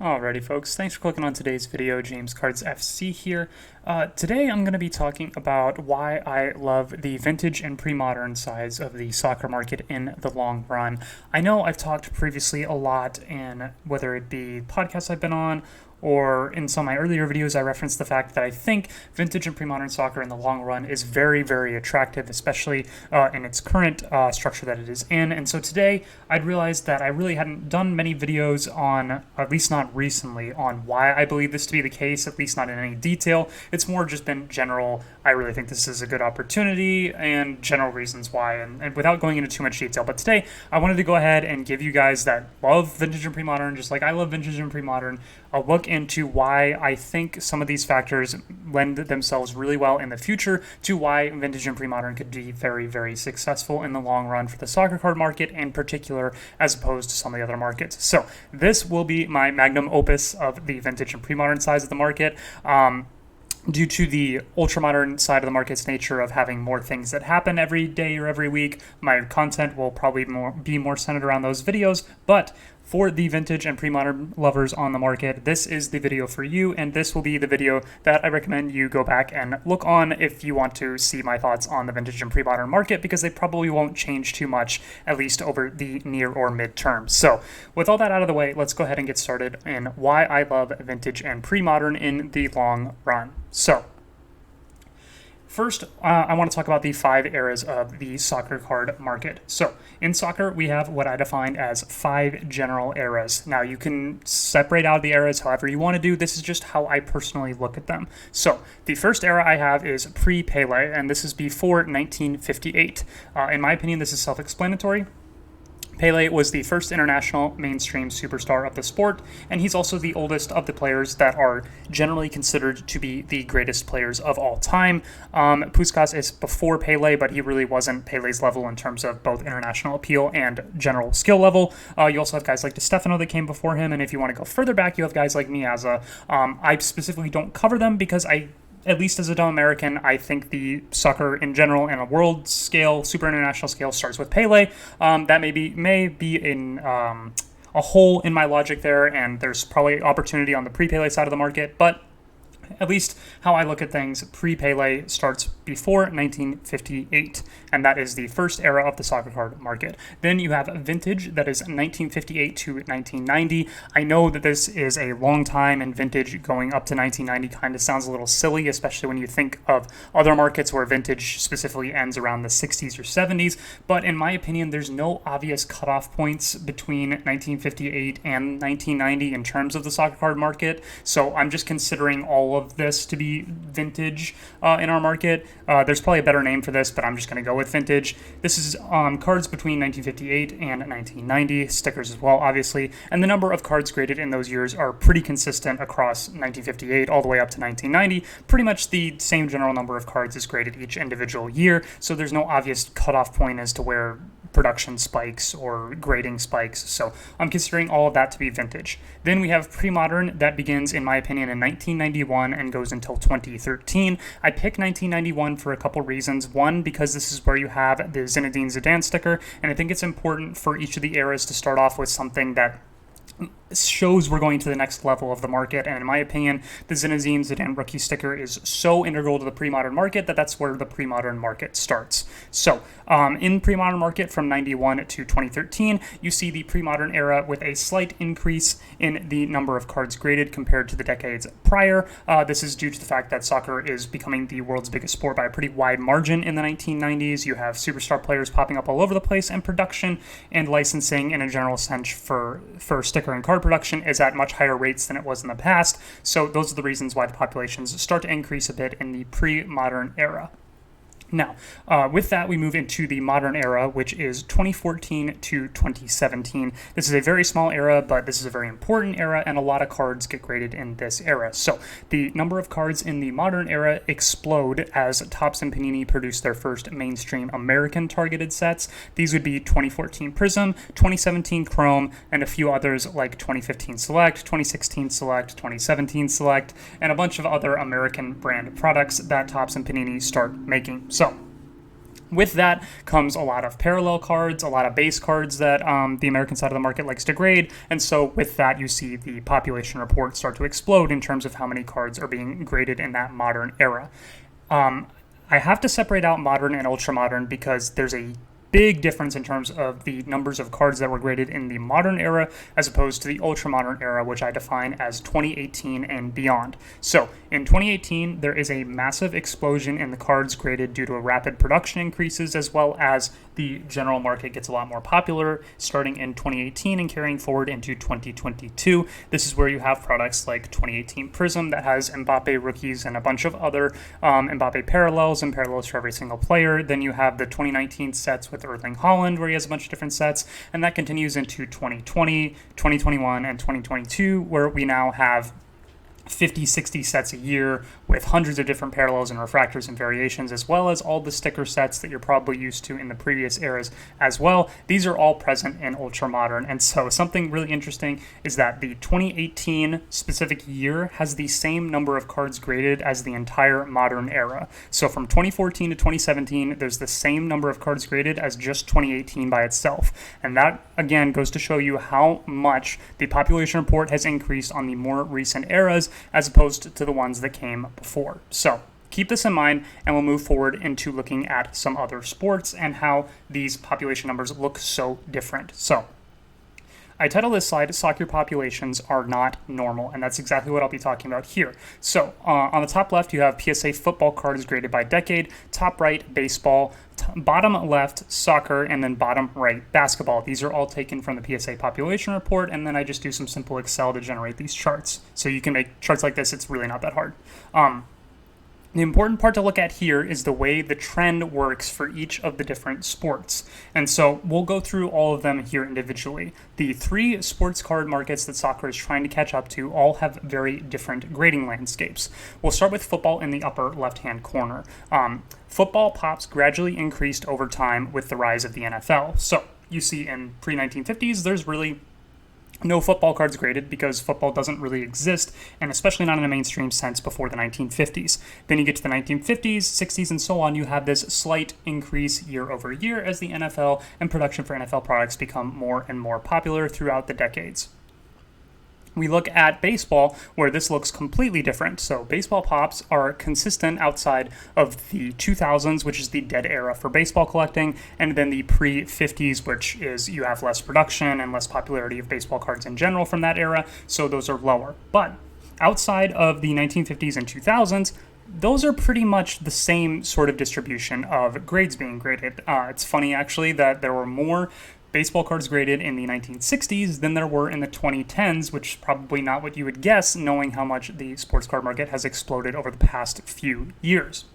Alrighty folks, thanks for clicking on today's video. James Cards FC here. Today I'm going to be talking about why I love the vintage and pre-modern sides of the soccer market in the long run. I know I've talked previously a lot, in whether it be podcasts I've been on or in some of my earlier videos, I referenced the fact that I think vintage and pre-modern soccer in the long run is very, very attractive, especially in its current structure that it is in. And so today, I'd realized that I really hadn't done many videos on, at least not recently, on why I believe this to be the case, at least not in any detail. It's more just been general, I really think this is a good opportunity, and general reasons why, and without going into too much detail. But today, I wanted to go ahead and give you guys that love vintage and pre-modern, just like I love vintage and pre-modern, a look into why I think some of these factors lend themselves really well in the future to why vintage and pre-modern could be very, very successful in the long run for the soccer card market in particular, as opposed to some of the other markets. So this will be my magnum opus of the vintage and pre-modern sides of the market. Due to the ultra-modern side of the market's nature of having more things that happen every day or every week, my content will probably be more centered around those videos. But for the vintage and pre-modern lovers on the market, this is the video for you, and this will be the video that I recommend you go back and look on if you want to see my thoughts on the vintage and pre-modern market, because they probably won't change too much, at least over the near or mid-term. So with all that out of the way, let's go ahead and get started in why I love vintage and pre-modern in the long run. So first, I want to talk about the 5 eras of the soccer card market. So, in soccer, we have what I define as 5 general eras. Now, you can separate out the eras however you want to do. This is just how I personally look at them. So, the first era I have is pre-Pele, and this is before 1958. In my opinion, this is self-explanatory. Pele was the first international mainstream superstar of the sport, and he's also the oldest of the players that are generally considered to be the greatest players of all time. Puskas is before Pele, but he really wasn't Pele's level in terms of both international appeal and general skill level. You also have guys like Di Stefano that came before him, and if you want to go further back, you have guys like Miazza. I specifically don't cover them because at least as a dumb American, I think the soccer in general and a world scale, super international scale starts with Pele. That may be in a hole in my logic there, and there's probably opportunity on the pre-Pele side of the market, but at least how I look at things, pre-Pele starts before 1958, and that is the first era of the soccer card market. Then you have vintage, that is 1958 to 1990. I know that this is a long time, and vintage going up to 1990 kind of sounds a little silly, especially when you think of other markets where vintage specifically ends around the 60s or 70s, but in my opinion, there's no obvious cutoff points between 1958 and 1990 in terms of the soccer card market, so I'm just considering all of this to be vintage in our market. There's probably a better name for this, but I'm just going to go with vintage. This is cards between 1958 and 1990, stickers as well, obviously, and the number of cards graded in those years are pretty consistent across 1958 all the way up to 1990. Pretty much the same general number of cards is graded each individual year, so there's no obvious cutoff point as to where production spikes or grading spikes, so I'm considering all of that to be vintage. Then we have pre-modern, that begins, in my opinion, in 1991 and goes until 2013. I pick 1991 for a couple reasons. One, because this is where you have the Zinedine Zidane sticker, and I think it's important for each of the eras to start off with something that shows we're going to the next level of the market, and in my opinion, the Zinedine Zidane rookie sticker is so integral to the pre-modern market that that's where the pre-modern market starts. So, in pre-modern market from 91 to 2013, you see the pre-modern era with a slight increase in the number of cards graded compared to the decades prior. This is due to the fact that soccer is becoming the world's biggest sport by a pretty wide margin in the 1990s. You have superstar players popping up all over the place, and production and licensing in a general sense for sticker and card production is at much higher rates than it was in the past, so those are the reasons why the populations start to increase a bit in the pre-modern era. Now, with that, we move into the modern era, which is 2014 to 2017. This is a very small era, but this is a very important era, and a lot of cards get graded in this era. So the number of cards in the modern era explode as Topps and Panini produce their first mainstream American targeted sets. These would be 2014 Prism, 2017 Chrome, and a few others like 2015 Select, 2016 Select, 2017 Select, and a bunch of other American brand products that Topps and Panini start making. So With that comes a lot of parallel cards, a lot of base cards that the American side of the market likes to grade, and so with that you see the population report start to explode in terms of how many cards are being graded in that modern era. I have to separate out modern and ultra-modern because there's a big difference in terms of the numbers of cards that were graded in the modern era as opposed to the ultra-modern era, which I define as 2018 and beyond. So in 2018, there is a massive explosion in the cards graded due to rapid production increases, as well as the general market gets a lot more popular starting in 2018 and carrying forward into 2022. This is where you have products like 2018 Prism that has Mbappe rookies and a bunch of other Mbappe parallels and parallels for every single player. Then you have the 2019 sets with Erling Haaland, where he has a bunch of different sets, and that continues into 2020, 2021, and 2022, where we now have 50, 60 sets a year with hundreds of different parallels and refractors and variations, as well as all the sticker sets that you're probably used to in the previous eras as well. These are all present in Ultra Modern, and so something really interesting is that the 2018 specific year has the same number of cards graded as the entire Modern era. So from 2014 to 2017, there's the same number of cards graded as just 2018 by itself, and that again goes to show you how much the population report has increased on the more recent eras as opposed to the ones that came before. So keep this in mind, and we'll move forward into looking at some other sports and how these population numbers look so different. So I titled this slide, Soccer Populations Are Not Normal, and that's exactly what I'll be talking about here. So on the top left, you have PSA football cards graded by decade, top right, baseball, bottom left, soccer, and then bottom right, basketball. These are all taken from the PSA population report, and then I just do some simple Excel to generate these charts. So you can make charts like this. It's really not that hard. The important part to look at here is the way the trend works for each of the different sports. And so we'll go through all of them here individually. The three sports card markets that soccer is trying to catch up to all have very different grading landscapes. We'll start with football in the upper left-hand corner. Football pops gradually increased over time with the rise of the NFL. So you see in pre-1950s, there's really no football cards graded because football doesn't really exist, and especially not in a mainstream sense before the 1950s. Then you get to the 1950s, 60s, and so on, you have this slight increase year over year as the NFL and production for NFL products become more and more popular throughout the decades. We look at baseball, where this looks completely different. So baseball pops are consistent outside of the 2000s, which is the dead era for baseball collecting, and then the pre-50s, which is you have less production and less popularity of baseball cards in general from that era, so those are lower. But outside of the 1950s and 2000s, those are pretty much the same sort of distribution of grades being graded. It's funny, actually, that there were more baseball cards graded in the 1960s than there were in the 2010s, which is probably not what you would guess, knowing how much the sports card market has exploded over the past few years.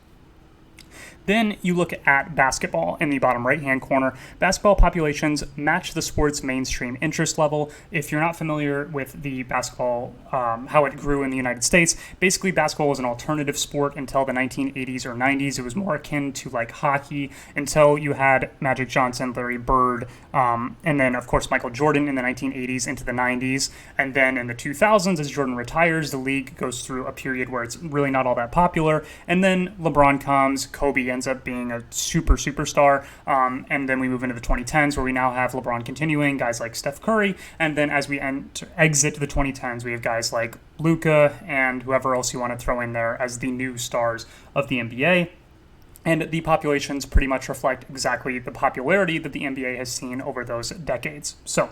Then you look at basketball in the bottom right-hand corner. Basketball populations match the sport's mainstream interest level. If you're not familiar with the basketball, how it grew in the United States, basically basketball was an alternative sport until the 1980s or 90s. It was more akin to like hockey until you had Magic Johnson, Larry Bird, and then of course Michael Jordan in the 1980s into the 90s. And then in the 2000s, as Jordan retires, the league goes through a period where it's really not all that popular. And then LeBron comes, Kobe ends up being a superstar, and then we move into the 2010s where we now have LeBron continuing, guys like Steph Curry, and then as we exit the 2010s, we have guys like Luka and whoever else you want to throw in there as the new stars of the NBA. And the populations pretty much reflect exactly the popularity that the NBA has seen over those decades. So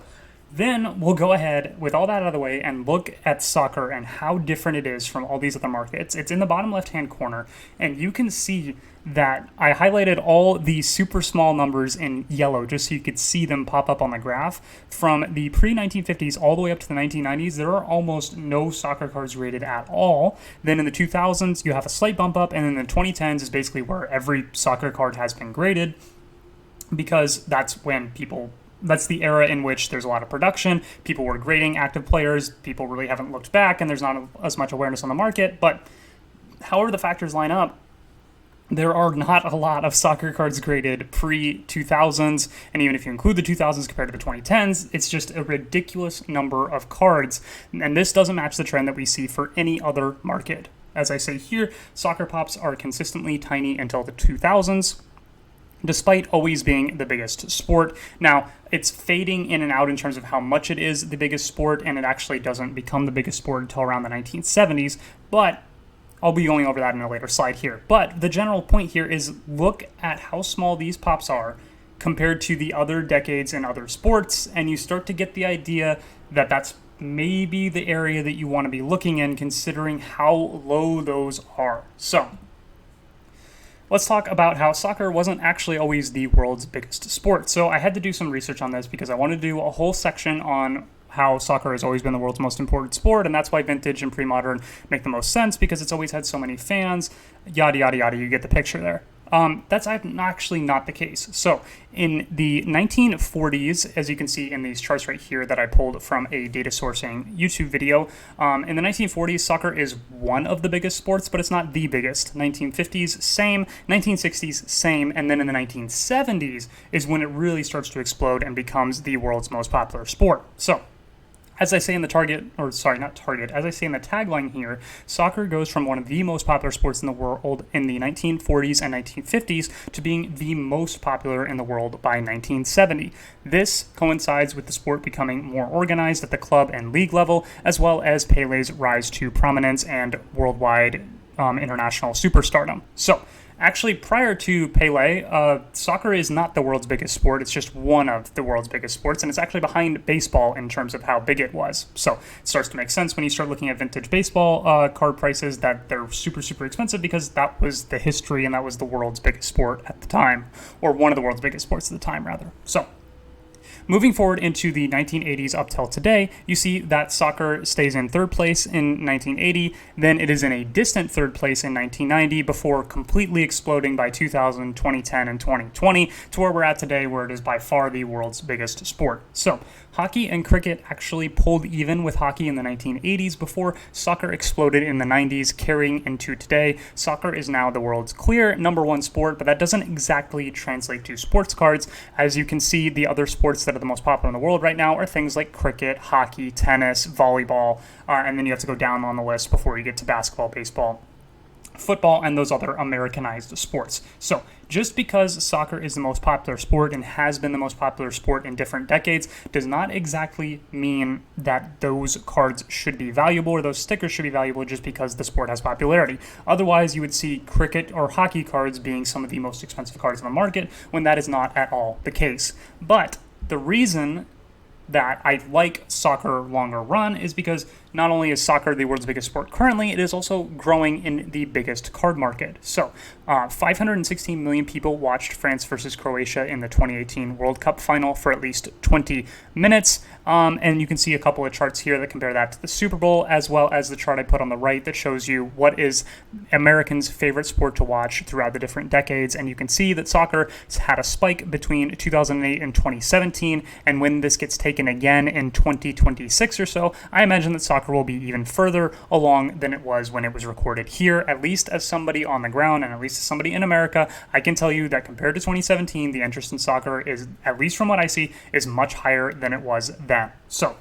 then we'll go ahead with all that out of the way and look at soccer and how different it is from all these other markets. It's in the bottom left-hand corner, and you can see that I highlighted all the super small numbers in yellow just so you could see them pop up on the graph. From the pre-1950s all the way up to the 1990s, there are almost no soccer cards graded at all. Then in the 2000s, you have a slight bump up, and in the 2010s is basically where every soccer card has been graded because that's the era in which there's a lot of production. People were grading active players. People really haven't looked back, and there's not as much awareness on the market. But however the factors line up, there are not a lot of soccer cards graded pre-2000s, and even if you include the 2000s compared to the 2010s, it's just a ridiculous number of cards. And this doesn't match the trend that we see for any other market. As I say here, soccer pops are consistently tiny until the 2000s. despite always being the biggest sport. Now, it's fading in and out in terms of how much it is the biggest sport, and it actually doesn't become the biggest sport until around the 1970s, but I'll be going over that in a later slide here. But the general point here is look at how small these pops are compared to the other decades in other sports, and you start to get the idea that that's maybe the area that you want to be looking in, considering how low those are. So let's talk about how soccer wasn't actually always the world's biggest sport. So I had to do some research on this because I wanted to do a whole section on how soccer has always been the world's most important sport, and that's why vintage and pre-modern make the most sense, because it's always had so many fans, yada, yada, yada. You get the picture there. That's actually not the case. So in the 1940s, as you can see in these charts right here that I pulled from a data sourcing YouTube video, in the 1940s, soccer is one of the biggest sports, but it's not the biggest. 1950s, same. 1960s, same. And then in the 1970s is when it really starts to explode and becomes the world's most popular sport. So as I say in the as I say in the tagline here, soccer goes from one of the most popular sports in the world in the 1940s and 1950s to being the most popular in the world by 1970. This coincides with the sport becoming more organized at the club and league level, as well as Pele's rise to prominence and worldwide international superstardom. So actually, prior to Pele, soccer is not the world's biggest sport. It's just one of the world's biggest sports, and it's actually behind baseball in terms of how big it was. So it starts to make sense when you start looking at vintage baseball card prices that they're super, super expensive, because that was the history and that was the world's biggest sport at the time, or one of the world's biggest sports at the time, rather. So moving forward into the 1980s up till today, you see that soccer stays in third place in 1980, then it is in a distant third place in 1990, before completely exploding by 2000, 2010, and 2020 to where we're at today, where it is by far the world's biggest sport. So hockey and cricket actually pulled even with hockey in the 1980s before soccer exploded in the 90s, carrying into today. Soccer is now the world's clear number one sport, but that doesn't exactly translate to sports cards. As you can see, the other sports that are the most popular in the world right now are things like cricket, hockey, tennis, volleyball, and then you have to go down on the list before you get to basketball, baseball, football, and those other Americanized sports. So just because soccer is the most popular sport and has been the most popular sport in different decades does not exactly mean that those cards should be valuable or those stickers should be valuable just because the sport has popularity. Otherwise, you would see cricket or hockey cards being some of the most expensive cards on the market, when that is not at all the case. But the reason that I like soccer longer run is because not only is soccer the world's biggest sport currently, it is also growing in the biggest card market. So 516 million people watched France versus Croatia in the 2018 World Cup final for at least 20 minutes. And you can see a couple of charts here that compare that to the Super Bowl, as well as the chart I put on the right that shows you what is Americans' favorite sport to watch throughout the different decades. And you can see that soccer has had a spike between 2008 and 2017. And when this gets taken again in 2026 or so, I imagine that soccer will be even further along than it was when it was recorded here. At least as somebody on the ground, and at least as somebody in America, I can tell you that compared to 2017, the interest in soccer is, at least from what I see, is much higher than it was then. So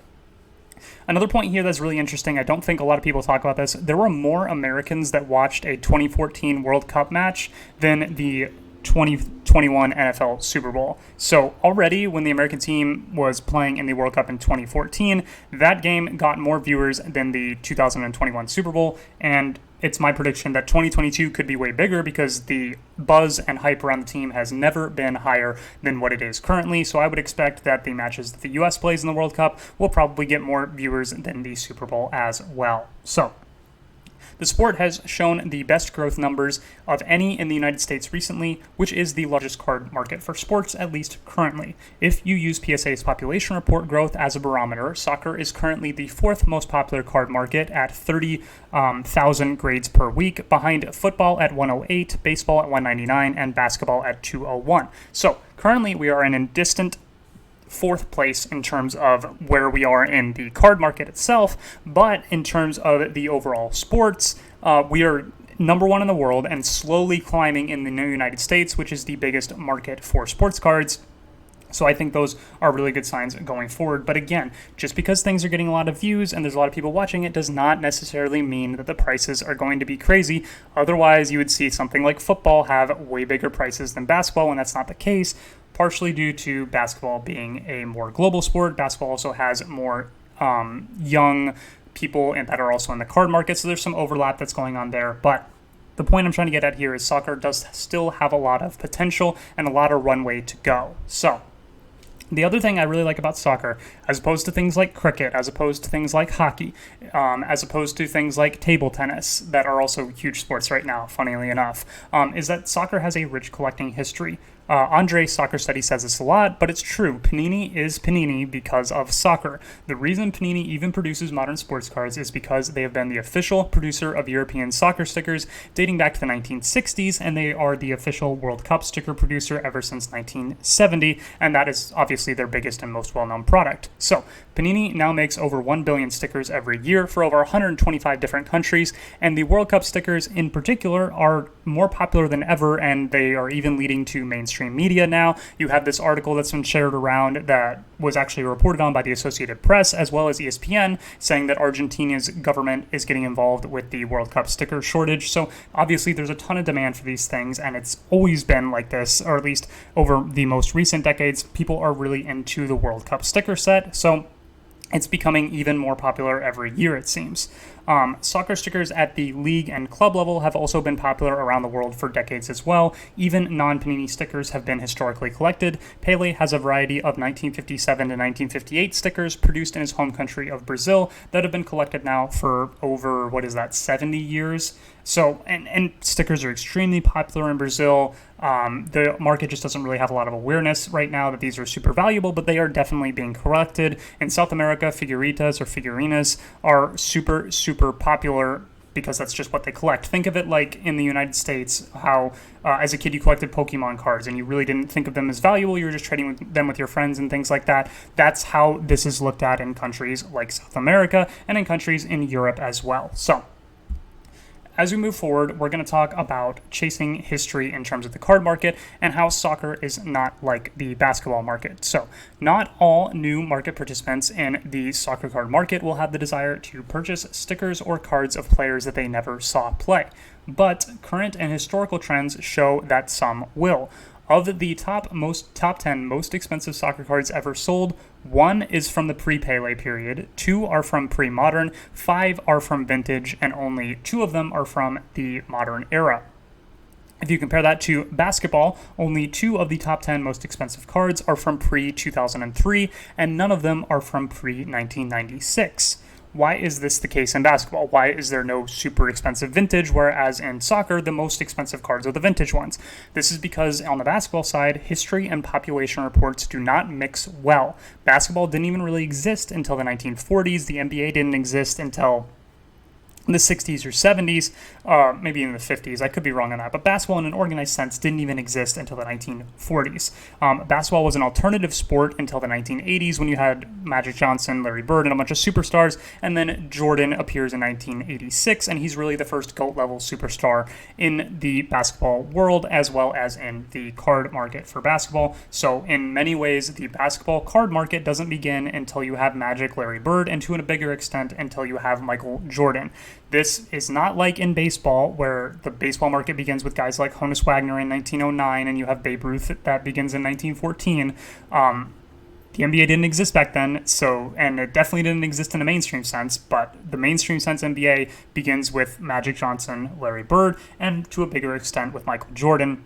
another point here that's really interesting, I don't think a lot of people talk about this, there were more Americans that watched a 2014 World Cup match than the 2021 NFL Super Bowl. So already when the American team was playing in the World Cup in 2014, that game got more viewers than the 2021 Super Bowl, and it's my prediction that 2022 could be way bigger because the buzz and hype around the team has never been higher than what it is currently. So I would expect that the matches that the U.S. plays in the World Cup will probably get more viewers than the Super Bowl as well. So the sport has shown the best growth numbers of any in the United States recently, which is the largest card market for sports, at least currently. If you use PSA's population report growth as a barometer, soccer is currently the fourth most popular card market at 30,000 grades per week, behind football at 108, baseball at 199, and basketball at 201. So currently we are in a distant fourth place in terms of where we are in the card market itself, but in terms of the overall sports, we are number one in the world and slowly climbing in the United States, which is the biggest market for sports cards. So I think those are really good signs going forward. But again, just because things are getting a lot of views and there's a lot of people watching it does not necessarily mean that the prices are going to be crazy. Otherwise, you would see something like football have way bigger prices than basketball, and that's not the case, partially due to basketball being a more global sport. Basketball also has more young people and that are also in the card market, so there's some overlap that's going on there. But the point I'm trying to get at here is soccer does still have a lot of potential and a lot of runway to go. So the other thing I really like about soccer, as opposed to things like cricket, as opposed to things like hockey, as opposed to things like table tennis that are also huge sports right now, funnily enough, is that soccer has a rich collecting history. Andre, Soccer Study, says this a lot, but it's true. Panini is Panini because of soccer. The reason Panini even produces modern sports cards is because they have been the official producer of European soccer stickers dating back to the 1960s, and they are the official World Cup sticker producer ever since 1970, and that is obviously their biggest and most well-known product. So, Panini now makes over 1 billion stickers every year for over 125 different countries, and the World Cup stickers in particular are more popular than ever, and they are even leading to mainstream media now. You have this article that's been shared around that was actually reported on by the Associated Press as well as ESPN, saying that Argentina's government is getting involved with the World Cup sticker shortage. So obviously there's a ton of demand for these things, and it's always been like this, or at least over the most recent decades. People are really into the World Cup sticker set, so it's becoming even more popular every year, it seems. Soccer stickers at the league and club level have also been popular around the world for decades as well. Even non-Panini stickers have been historically collected. Pele has a variety of 1957 to 1958 stickers produced in his home country of Brazil that have been collected now for over, 70 years. So, and stickers are extremely popular in Brazil. The market just doesn't really have a lot of awareness right now that these are super valuable, but they are definitely being collected. In South America, figuritas or figurinas are super popular because that's just what they collect. Think of it like in the United States, how as a kid you collected Pokemon cards and you really didn't think of them as valuable, you were just trading them with your friends and things like that. That's how this is looked at in countries like South America and in countries in Europe as well. So, as we move forward, we're going to talk about chasing history in terms of the card market and how soccer is not like the basketball market. So, not all new market participants in the soccer card market will have the desire to purchase stickers or cards of players that they never saw play. But current and historical trends show that some will. Of the top 10 most expensive soccer cards ever sold, 1 is from the pre-Pele period, 2 are from pre-modern, 5 are from vintage, and only 2 of them are from the modern era. If you compare that to basketball, only 2 of the top 10 most expensive cards are from pre-2003, and none of them are from pre-1996. Why is this the case in basketball? Why is there no super expensive vintage, whereas in soccer, the most expensive cards are the vintage ones? This is because on the basketball side, history and population reports do not mix well. Basketball didn't even really exist until the 1940s. The NBA didn't exist until the 60s or 70s, maybe in the 50s. I could be wrong on that. But basketball in an organized sense didn't even exist until the 1940s. Basketball was an alternative sport until the 1980s when you had Magic Johnson, Larry Bird, and a bunch of superstars. And then Jordan appears in 1986, and he's really the first GOAT-level superstar in the basketball world as well as in the card market for basketball. So in many ways, the basketball card market doesn't begin until you have Magic, Larry Bird, and to a bigger extent until you have Michael Jordan. This is not like in baseball, where the baseball market begins with guys like Honus Wagner in 1909, and you have Babe Ruth that begins in 1914. The NBA didn't exist back then, and it definitely didn't exist in a mainstream sense, but the mainstream sense NBA begins with Magic Johnson, Larry Bird, and to a bigger extent with Michael Jordan.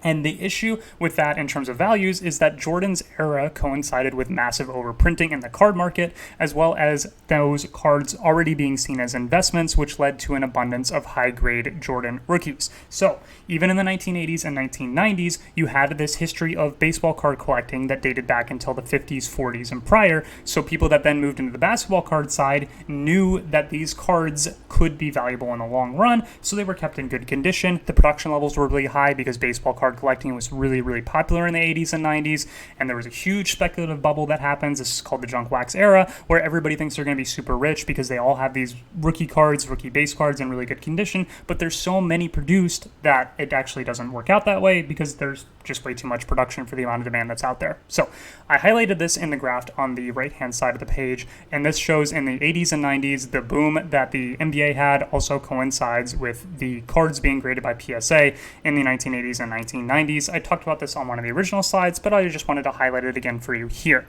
And the issue with that in terms of values is that Jordan's era coincided with massive overprinting in the card market, as well as those cards already being seen as investments, which led to an abundance of high-grade Jordan rookies. So even in the 1980s and 1990s, you had this history of baseball card collecting that dated back until the 50s, 40s, and prior. So people that then moved into the basketball card side knew that these cards could be valuable in the long run, so they were kept in good condition. The production levels were really high because baseball card collecting was really popular in the 80s and 90s, and there was a huge speculative bubble that happens. This is called the junk wax era, where everybody thinks they're going to be super rich because they all have these rookie cards, rookie base cards in really good condition, but there's so many produced that it actually doesn't work out that way because there's just way too much production for the amount of demand that's out there. So I highlighted this in the graph on the right-hand side of the page, and this shows in the 80s and 90s, the boom that the NBA had also coincides with the cards being graded by PSA in the 1980s and 1990s. I talked about this on one of the original slides, but I just wanted to highlight it again for you here.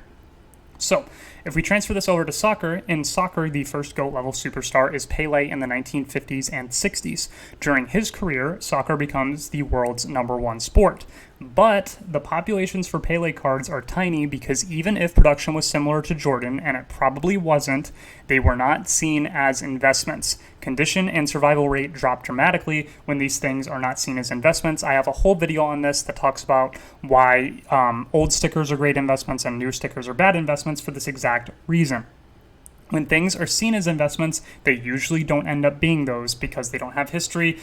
So, if we transfer this over to soccer, in soccer, the first GOAT-level superstar is Pele in the 1950s and 60s. During his career, soccer becomes the world's #1 sport. But the populations for Pele cards are tiny because even if production was similar to Jordan, and it probably wasn't, they were not seen as investments. Condition and survival rate drop dramatically when these things are not seen as investments. I have a whole video on this that talks about why old stickers are great investments and new stickers are bad investments for this exact reason. When things are seen as investments, they usually don't end up being those because they don't have history.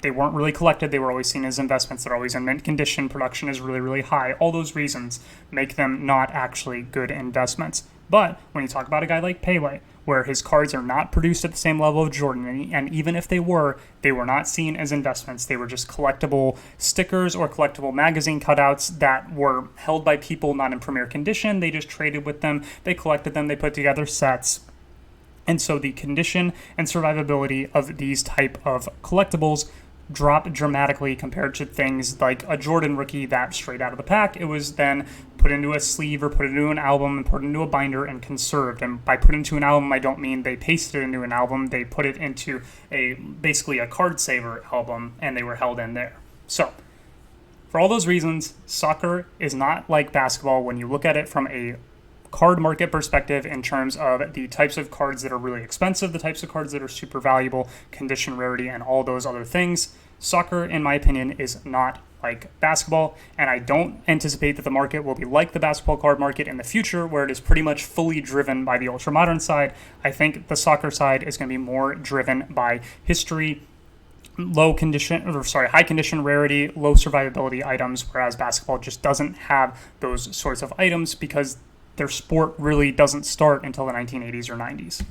They weren't really collected. They were always seen as investments. They're always in mint condition. Production is really, really high. All those reasons make them not actually good investments. But when you talk about a guy like Pele, where his cards are not produced at the same level of Jordan, and even if they were not seen as investments. They were just collectible stickers or collectible magazine cutouts that were held by people not in premier condition. They just traded with them. They collected them. They put together sets. And so the condition and survivability of these type of collectibles dropped dramatically compared to things like a Jordan rookie that straight out of the pack, it was then put into a sleeve or put into an album and put into a binder and conserved. And by put into an album, I don't mean they pasted it into an album. They put it into basically a card saver album, and they were held in there. So for all those reasons, soccer is not like basketball when you look at it from a card market perspective in terms of the types of cards that are really expensive, the types of cards that are super valuable, condition, rarity, and all those other things. Soccer, in my opinion, is not like basketball, and I don't anticipate that the market will be like the basketball card market in the future, where it is pretty much fully driven by the ultra-modern side. I think the soccer side is going to be more driven by history, high condition rarity, low survivability items, whereas basketball just doesn't have those sorts of items because their sport really doesn't start until the 1980s or 90s.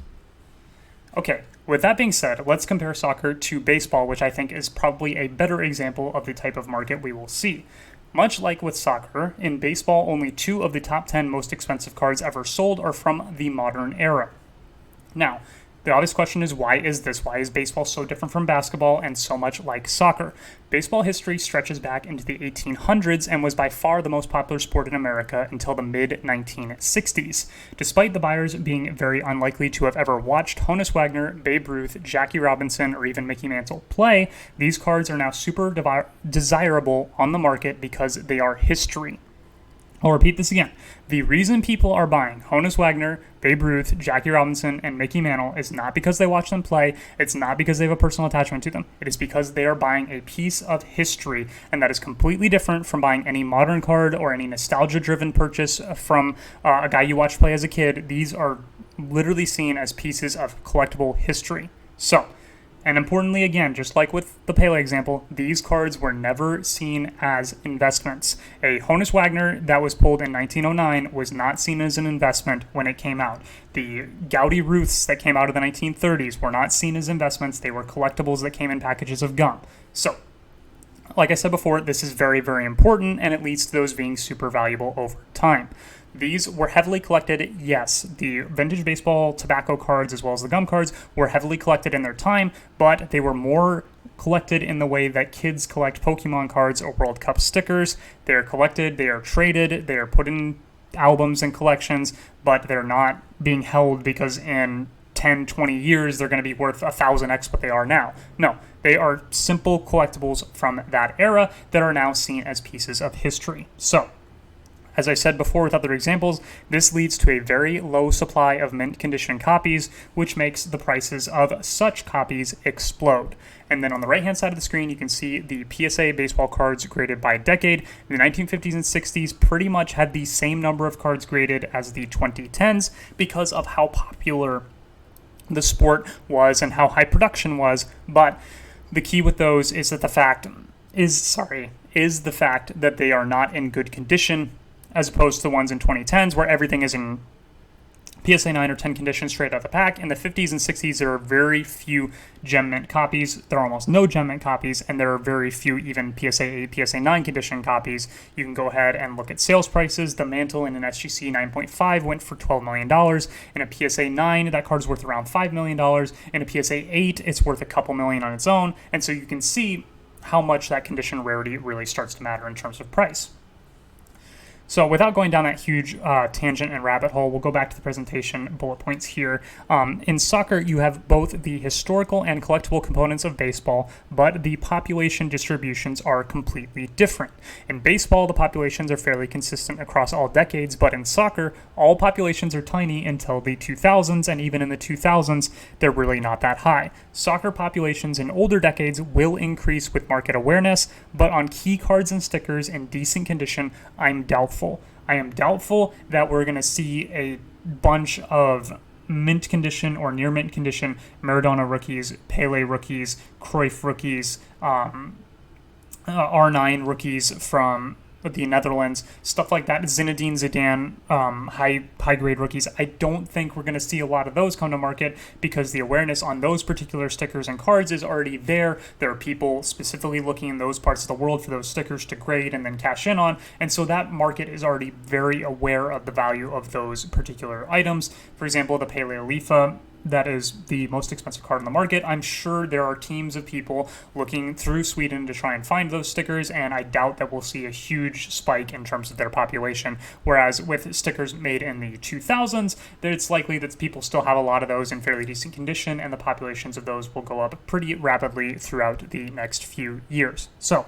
Okay, with that being said, let's compare soccer to baseball, which I think is probably a better example of the type of market we will see. Much like with soccer, in baseball, only 2 of the top 10 most expensive cards ever sold are from the modern era. Now, the obvious question is, why is this? Why is baseball so different from basketball and so much like soccer? Baseball history stretches back into the 1800s and was by far the most popular sport in America until the mid-1960s. Despite the buyers being very unlikely to have ever watched Honus Wagner, Babe Ruth, Jackie Robinson, or even Mickey Mantle play, these cards are now super desirable on the market because they are history. I'll repeat this again. The reason people are buying Honus Wagner, Babe Ruth, Jackie Robinson, and Mickey Mantle is not because they watch them play. It's not because they have a personal attachment to them. It is because they are buying a piece of history, and that is completely different from buying any modern card or any nostalgia-driven purchase from a guy you watched play as a kid. These are literally seen as pieces of collectible history. So, and importantly, again, just like with the Pele example, these cards were never seen as investments. A Honus Wagner that was pulled in 1909 was not seen as an investment when it came out. The Gaudy Ruths that came out of the 1930s were not seen as investments. They were collectibles that came in packages of gum. So, like I said before, this is very, very important, and it leads to those being super valuable over time. These were heavily collected, yes. The vintage baseball tobacco cards as well as the gum cards were heavily collected in their time, but they were more collected in the way that kids collect Pokemon cards or World Cup stickers. They are collected, they are traded, they are put in albums and collections, but they're not being held because in 10, 20 years they're going to be worth 1,000x what they are now. No, they are simple collectibles from that era that are now seen as pieces of history. So, as I said before with other examples, this leads to a very low supply of mint condition copies, which makes the prices of such copies explode. And then on the right-hand side of the screen, you can see the PSA baseball cards graded by decade. The 1950s and 60s pretty much had the same number of cards graded as the 2010s because of how popular the sport was and how high production was. But the key with those is that the fact that they are not in good condition, as opposed to the ones in 2010s where everything is in PSA 9 or 10 condition straight out of the pack. In the 50s and 60s, there are very few gem mint copies. There are almost no gem mint copies, and there are very few even PSA 8, PSA 9 condition copies. You can go ahead and look at sales prices. The mantle in an SGC 9.5 went for $12 million. In a PSA 9, that card's worth around $5 million. In a PSA 8, it's worth a couple million on its own. And so you can see how much that condition rarity really starts to matter in terms of price. So without going down that huge tangent and rabbit hole, we'll go back to the presentation bullet points here. In soccer, you have both the historical and collectible components of baseball, but the population distributions are completely different. In baseball, the populations are fairly consistent across all decades, but in soccer, all populations are tiny until the 2000s, and even in the 2000s, they're really not that high. Soccer populations in older decades will increase with market awareness, but on key cards and stickers in decent condition, I'm doubtful. I am doubtful that we're going to see a bunch of mint condition or near mint condition Maradona rookies, Pele rookies, Cruyff rookies, R9 rookies from the Netherlands, stuff like that. Zinedine Zidane, high grade rookies. I don't think we're going to see a lot of those come to market because the awareness on those particular stickers and cards is already there. There are people specifically looking in those parts of the world for those stickers to grade and then cash in on, and so that market is already very aware of the value of those particular items. For example, the Pele Alifa, that is the most expensive card on the market. I'm sure there are teams of people looking through Sweden to try and find those stickers, and I doubt that we'll see a huge spike in terms of their population. Whereas with stickers made in the 2000s, it's likely that people still have a lot of those in fairly decent condition, and the populations of those will go up pretty rapidly throughout the next few years. So,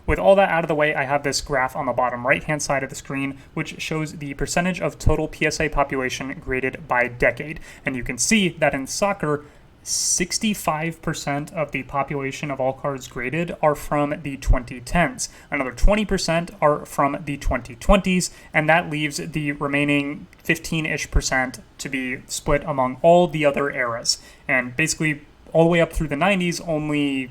with all that out of the way, I have this graph on the bottom right-hand side of the screen, which shows the percentage of total PSA population graded by decade. And you can see that in soccer, 65% of the population of all cards graded are from the 2010s. Another 20% are from the 2020s, and that leaves the remaining 15-ish% to be split among all the other eras. And basically, all the way up through the 90s, only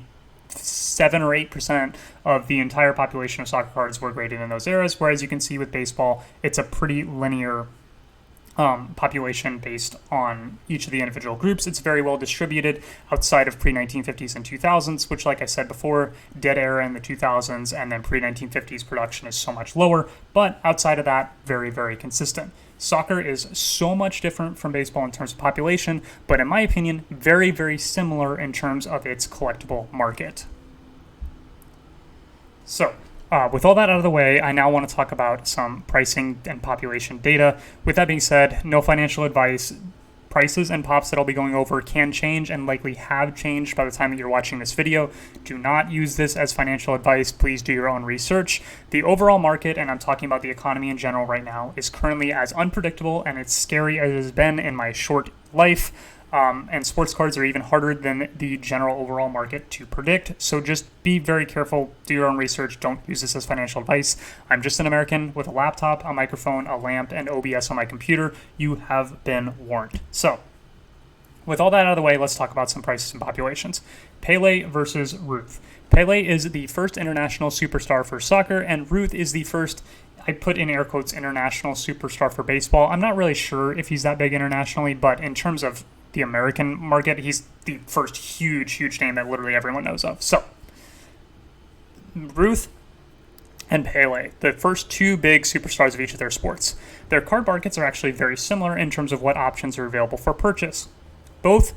7 or 8% of the entire population of soccer cards were graded in those eras, whereas you can see with baseball, it's a pretty linear population based on each of the individual groups. It's very well distributed outside of pre-1950s and 2000s, which, like I said before, dead era in the 2000s, and then pre-1950s production is so much lower, but outside of that, very, very consistent. Soccer is so much different from baseball in terms of population, but in my opinion, very, very similar in terms of its collectible market. So, with all that out of the way, I now want to talk about some pricing and population data. With that being said, no financial advice. Prices and pops that I'll be going over can change and likely have changed by the time that you're watching this video. Do not use this as financial advice. Please do your own research. The overall market, and I'm talking about the economy in general right now, is currently as unpredictable and as scary as it has been in my short life. And sports cards are even harder than the general overall market to predict. So just be very careful, do your own research, don't use this as financial advice. I'm just an American with a laptop, a microphone, a lamp, and OBS on my computer. You have been warned. So, with all that out of the way, let's talk about some prices and populations. Pele versus Ruth. Pele is the first international superstar for soccer, and Ruth is the first, I put in air quotes, international superstar for baseball. I'm not really sure if he's that big internationally, but in terms of the American market, he's the first huge name that literally everyone knows of. So, Ruth and Pele, the first two big superstars of each of their sports. Their card markets are actually very similar in terms of what options are available for purchase. Both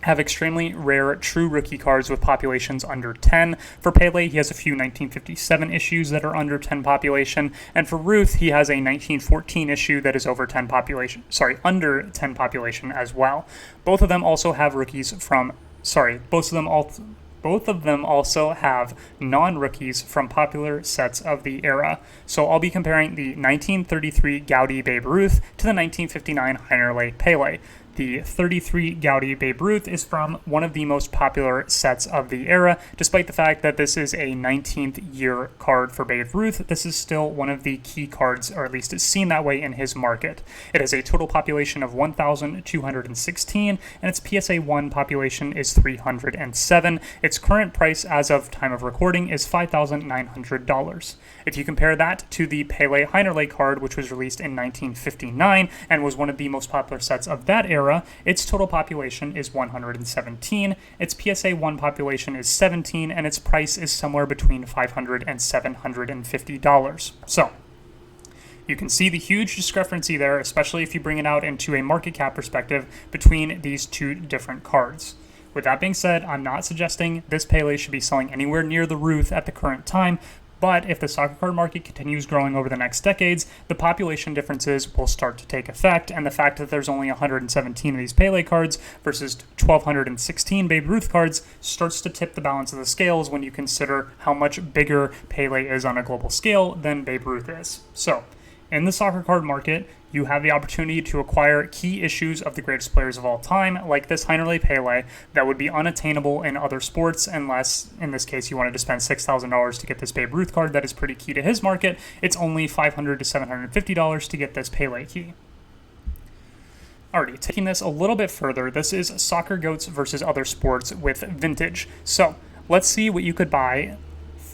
have extremely rare true rookie cards with populations under 10. For Pele, he has a few 1957 issues that are under 10 population, and for Ruth, he has a 1914 issue that is over 10 population. Under 10 population as well. Both of them also have rookies from. Both of them also have non-rookies from popular sets of the era. So I'll be comparing the 1933 Gaudi Babe Ruth to the 1959 Heinerle Pele. The 33 Gaudy Babe Ruth is from one of the most popular sets of the era. Despite the fact that this is a 19th year card for Babe Ruth, this is still one of the key cards, or at least it's seen that way in his market. It has a total population of 1,216, and its PSA 1 population is 307. Its current price as of time of recording is $5,900. If you compare that to the Pele Heinerle card, which was released in 1959 and was one of the most popular sets of that era, its total population is 117, its PSA 1 population is 17, and its price is somewhere between $500 and $750. So, you can see the huge discrepancy there, especially if you bring it out into a market cap perspective between these two different cards. With that being said, I'm not suggesting this Pele should be selling anywhere near the Ruth at the current time, but if the soccer card market continues growing over the next decades, the population differences will start to take effect, and the fact that there's only 117 of these Pele cards versus 1,216 Babe Ruth cards starts to tip the balance of the scales when you consider how much bigger Pele is on a global scale than Babe Ruth is. So, in the soccer card market, you have the opportunity to acquire key issues of the greatest players of all time, like this Heinerle Pele, that would be unattainable in other sports unless, in this case, you wanted to spend $6,000 to get this Babe Ruth card that is pretty key to his market. It's only $500 to $750 to get this Pele key. Alrighty, taking this a little bit further, this is Soccer Goats versus other sports with vintage. So, let's see what you could buy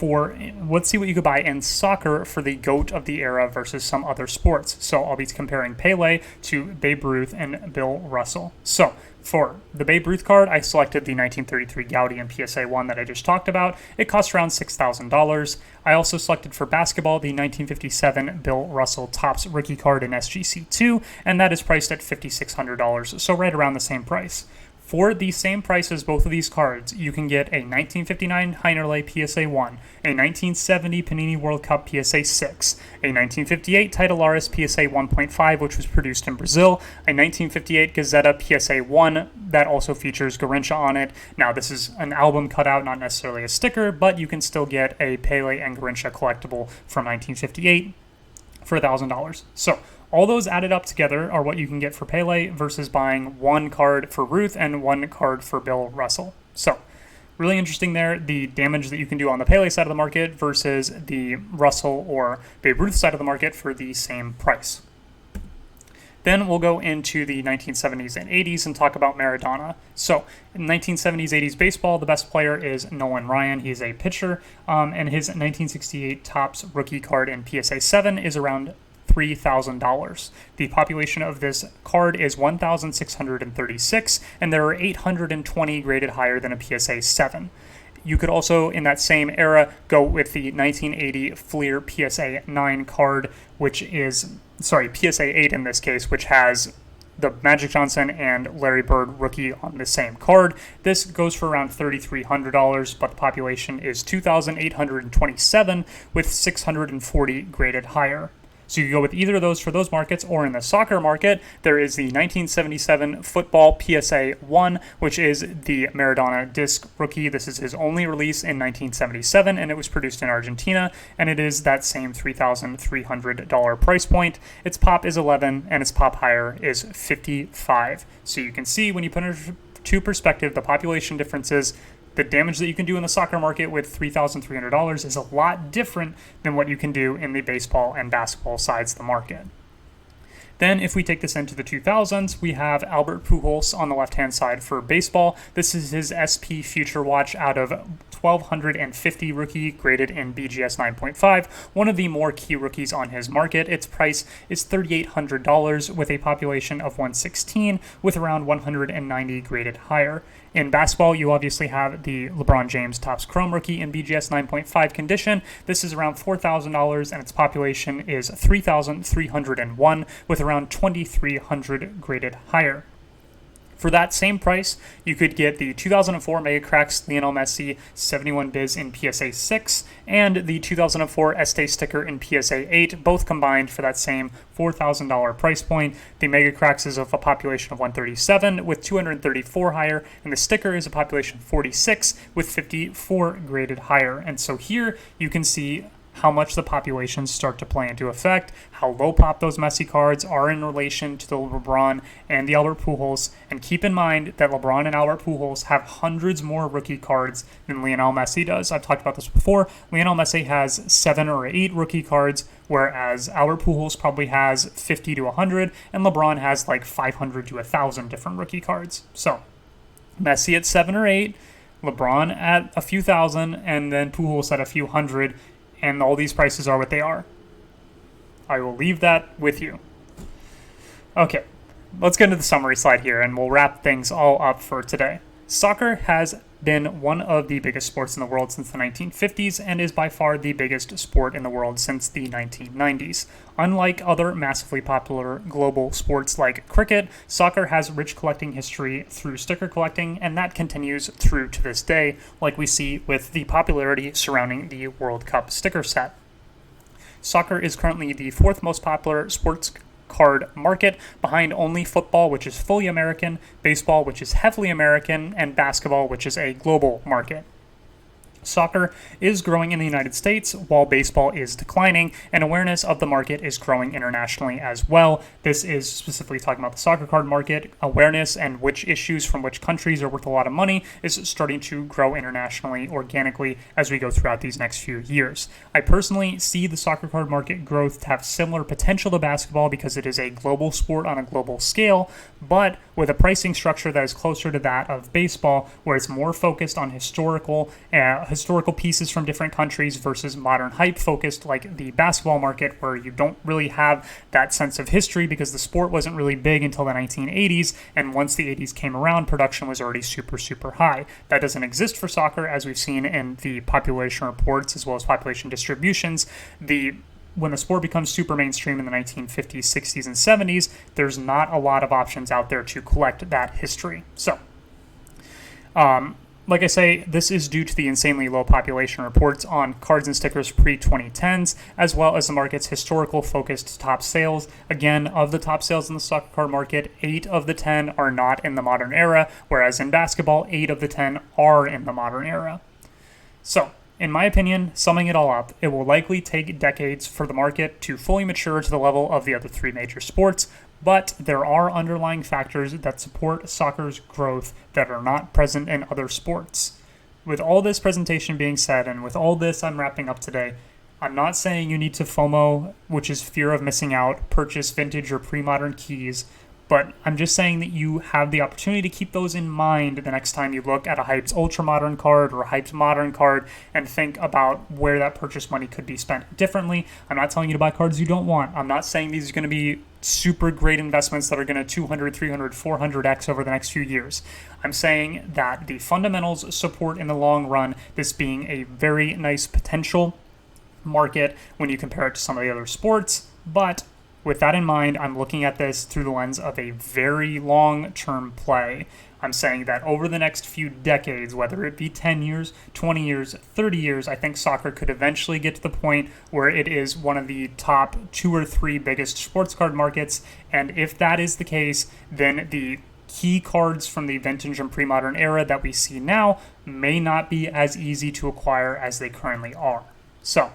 in soccer for the GOAT of the era versus some other sports. So I'll be comparing Pele to Babe Ruth and Bill Russell. So for the Babe Ruth card, I selected the 1933 Gaudy and PSA 1 that I just talked about. It costs around $6,000. I also selected for basketball the 1957 Bill Russell Topps rookie card in SGC 2, and that is priced at $5,600, so right around the same price. For the same price as both of these cards, you can get a 1959 Heinerle PSA 1, a 1970 Panini World Cup PSA 6, a 1958 Titularis PSA 1.5, which was produced in Brazil, a 1958 Gazetta PSA 1 that also features Garrincha on it. Now, this is an album cutout, not necessarily a sticker, but you can still get a Pele and Garrincha collectible from 1958 for $1,000. So, all those added up together are what you can get for Pele versus buying one card for Ruth and one card for Bill Russell. So, really interesting there, the damage that you can do on the Pele side of the market versus the Russell or Babe Ruth side of the market for the same price. Then we'll go into the 1970s and 80s and talk about Maradona. So, in 1970s, 80s baseball, the best player is Nolan Ryan. He's a pitcher, and his 1968 Topps rookie card in PSA 7 is around $3,000. The population of this card is 1,636, and there are 820 graded higher than a PSA 7. You could also, in that same era, go with the 1980 Fleer PSA 9 card, PSA 8 in this case, which has the Magic Johnson and Larry Bird rookie on the same card. This goes for around $3,300, but the population is 2,827 with 640 graded higher. So you can go with either of those for those markets, or in the soccer market, there is the 1977 Football PSA 1, which is the Maradona disc rookie. This is his only release in 1977, and it was produced in Argentina, and it is that same $3,300 price point. Its pop is 11, and its pop higher is 55. So you can see when you put it into perspective, the population differences. The damage that you can do in the soccer market with $3,300 is a lot different than what you can do in the baseball and basketball sides of the market. Then if we take this into the 2000s, we have Albert Pujols on the left-hand side for baseball. This is his SP Future Watch out of 1,250 rookie graded in BGS 9.5, one of the more key rookies on his market. Its price is $3,800 with a population of 116 with around 190 graded higher. In basketball, you obviously have the LeBron James Topps Chrome rookie in BGS 9.5 condition. This is around $4,000, and its population is 3,301 with around 2,300 graded higher. For that same price, you could get the 2004 Mega Cracks Lionel Messi 71 Biz in PSA 6 and the 2004 Este sticker in PSA 8, both combined for that same $4,000 price point. The Mega Cracks is of a population of 137 with 234 higher, and the sticker is a population of 46 with 54 graded higher. And so here you can see how much the populations start to play into effect, how low pop those Messi cards are in relation to the LeBron and the Albert Pujols. And keep in mind that LeBron and Albert Pujols have hundreds more rookie cards than Lionel Messi does. I've talked about this before. Lionel Messi has 7 or 8 rookie cards, whereas Albert Pujols probably has 50 to 100, and LeBron has like 500 to 1,000 different rookie cards. So Messi at 7 or 8, LeBron at a few thousand, and then Pujols at a few hundred, and all these prices are what they are. I will leave that with you. Okay, let's get into the summary slide here, and we'll wrap things all up for today. Soccer has been one of the biggest sports in the world since the 1950s and is by far the biggest sport in the world since the 1990s. Unlike other massively popular global sports like cricket, soccer has rich collecting history through sticker collecting, and that continues through to this day, like we see with the popularity surrounding the World Cup sticker set. Soccer is currently the 4th most popular sports card market, behind only football, which is fully American, baseball, which is heavily American, and basketball, which is a global market. Soccer is growing in the United States, while baseball is declining, and awareness of the market is growing internationally as well. This is specifically talking about the soccer card market. Awareness and which issues from which countries are worth a lot of money is starting to grow internationally, organically, as we go throughout these next few years. I personally see the soccer card market growth to have similar potential to basketball because it is a global sport on a global scale, but with a pricing structure that is closer to that of baseball, where it's more focused on historical pieces from different countries versus modern hype focused like the basketball market, where you don't really have that sense of history because the sport wasn't really big until the 1980s, and once the 80s came around, production was already super high. That doesn't exist for soccer, as we've seen in the population reports as well as population distributions. When the sport becomes super mainstream in the 1950s, 60s, and 70s, there's not a lot of options out there to collect that history. So, like I say, this is due to the insanely low population reports on cards and stickers pre-2010s, as well as the market's historical focused top sales. Again, of the top sales in the soccer card market, 8 of the 10 are not in the modern era, whereas in basketball, 8 of the 10 are in the modern era. So, in my opinion, summing it all up, it will likely take decades for the market to fully mature to the level of the other 3 major sports, but there are underlying factors that support soccer's growth that are not present in other sports. With all this presentation being said, and with all this I'm wrapping up today, I'm not saying you need to FOMO, which is fear of missing out, purchase vintage or pre-modern keys, but I'm just saying that you have the opportunity to keep those in mind the next time you look at a Hyped Ultra Modern card or a Hyped Modern card and think about where that purchase money could be spent differently. I'm not telling you to buy cards you don't want. I'm not saying these are going to be super great investments that are going to 200, 300, 400x over the next few years. I'm saying that the fundamentals support in the long run this being a very nice potential market when you compare it to some of the other sports, but with that in mind, I'm looking at this through the lens of a very long-term play. I'm saying that over the next few decades, whether it be 10 years, 20 years, 30 years, I think soccer could eventually get to the point where it is one of the top 2 or 3 biggest sports card markets. And if that is the case, then the key cards from the vintage and pre-modern era that we see now may not be as easy to acquire as they currently are. So,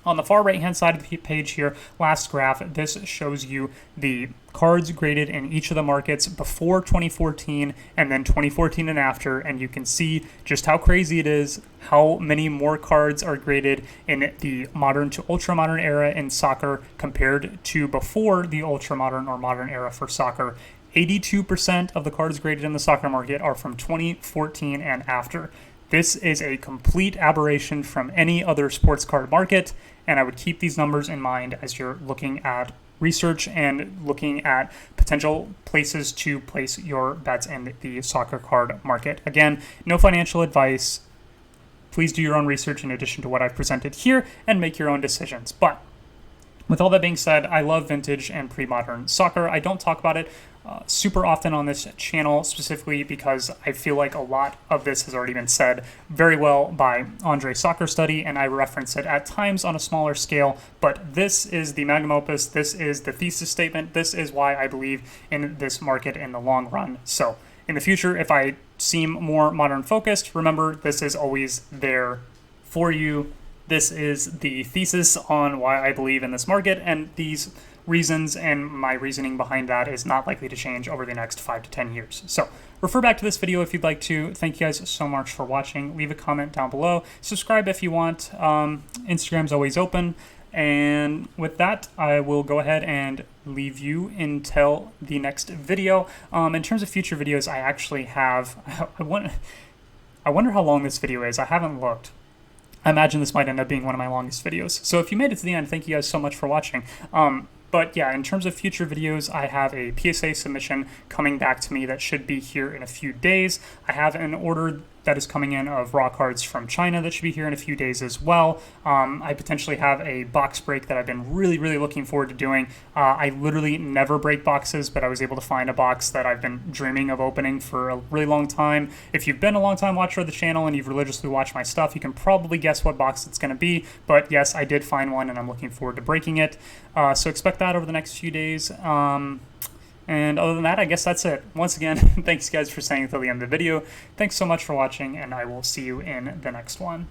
on the far right-hand side of the page here, last graph, this shows you the cards graded in each of the markets before 2014 and then 2014 and after, and you can see just how crazy it is, how many more cards are graded in the modern to ultra-modern era in soccer compared to before the ultra-modern or modern era for soccer. 82% of the cards graded in the soccer market are from 2014 and after. This is a complete aberration from any other sports card market, and I would keep these numbers in mind as you're looking at research and looking at potential places to place your bets in the soccer card market. Again, no financial advice. Please do your own research in addition to what I've presented here and make your own decisions. But with all that being said, I love vintage and pre-modern soccer. I don't talk about it super often on this channel, specifically because I feel like a lot of this has already been said very well by Andre Soccer Study, and I reference it at times on a smaller scale, but this is the magnum opus, this is the thesis statement, this is why I believe in this market in the long run. So in the future, if I seem more modern focused, remember this is always there for you this is the thesis on why I believe in this market, and these reasons and my reasoning behind that is not likely to change over the next 5 to 10 years. So refer back to this video if you'd like to. Thank you guys so much for watching. Leave a comment down below. Subscribe if you want. Instagram's always open. And with that, I will go ahead and leave you until the next video. In terms of future videos, I actually have, I wonder how long this video is. I haven't looked. I imagine this might end up being one of my longest videos. So if you made it to the end, thank you guys so much for watching. But yeah, in terms of future videos, I have a PSA submission coming back to me that should be here in a few days. I have an order that is coming in of raw cards from China that should be here in a few days as well. I potentially have a box break that I've been really looking forward to doing. I literally never break boxes, but I was able to find a box that I've been dreaming of opening for a really long time. If you've been a long time watcher of the channel and you've religiously watched my stuff, you can probably guess what box it's going to be. But yes, I did find one and I'm looking forward to breaking it. So expect that over the next few days. And other than that, I guess that's it. Once again, thanks guys for staying until the end of the video. Thanks so much for watching, and I will see you in the next one.